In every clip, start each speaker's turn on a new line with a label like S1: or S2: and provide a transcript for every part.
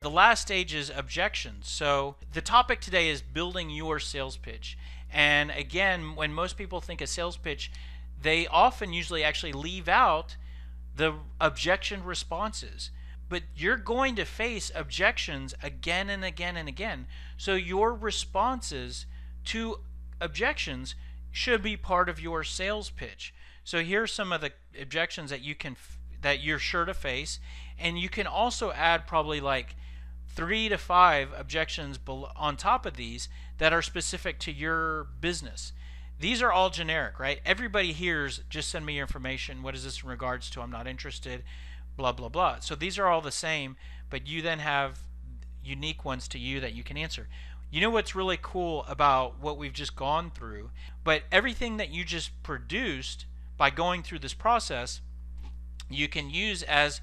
S1: The last stage is objections. So the topic today is building your sales pitch. And again, when most people think a sales pitch, they often usually actually leave out the objection responses. But you're going to face objections again and again and again. So your responses to objections should be part of your sales pitch. So here's some of the objections that you're sure to face, and you can also add probably like 3 to 5 objections on top of these that are specific to your business. These are all generic, right? Everybody hears, just send me your information. What is this in regards to? I'm not interested, blah, blah, blah. So these are all the same, but you then have unique ones to you that you can answer. You know what's really cool about what we've just gone through? But everything that you just produced by going through this process, you can use as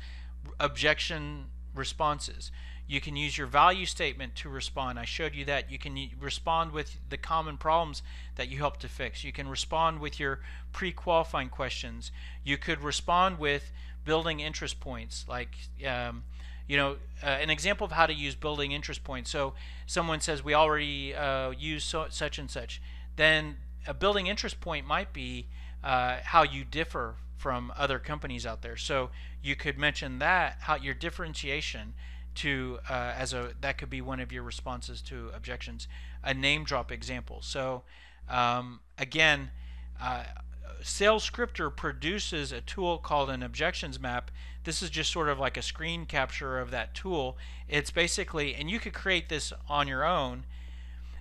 S1: objection responses. You can use your value statement to respond. I showed you that. You can respond with the common problems that you help to fix. You can respond with your pre-qualifying questions. You could respond with building interest points, like an example of how to use building interest points. So someone says we already use such and such. Then a building interest point might be how you differ from other companies out there. So you could mention that, how your differentiation to that could be one of your responses to objections. A name drop example. So again, SalesScripter produces a tool called an objections map. This is just sort of like a screen capture of that tool. It's basically, and you could create this on your own.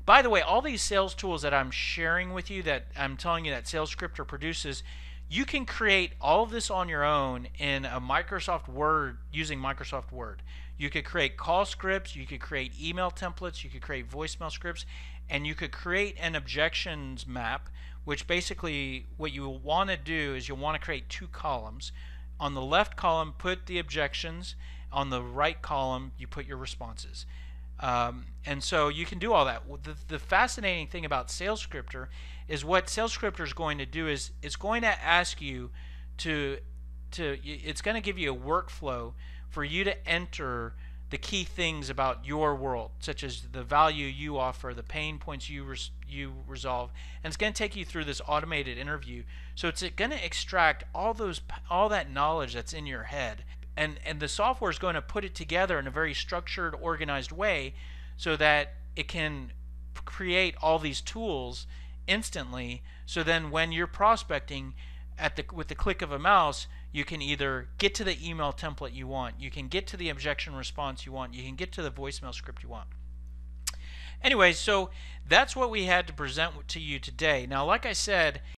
S1: By the way, all these sales tools that I'm sharing with you, that I'm telling you that SalesScripter produces, you can create all of this on your own in a Microsoft Word, using Microsoft Word. You could create call scripts, you could create email templates, you could create voicemail scripts, and you could create an objections map, which basically what you want to do is you'll want to create 2 columns. On the left column, put the objections. On the right column, you put your responses. And so you can do all that. The fascinating thing about SalesScripter is what SalesScripter is going to do is it's going to ask you it's going to give you a workflow for you to enter the key things about your world, such as the value you offer, the pain points you resolve, and it's going to take you through this automated interview. So it's going to extract all that knowledge that's in your head, and the software is going to put it together in a very structured, organized way, so that it can create all these tools instantly. So then when you're prospecting, with the click of a mouse, you can either get to the email template you want, you can get to the objection response you want, you can get to the voicemail script you want. Anyway, so that's what we had to present to you today. Now, like I said,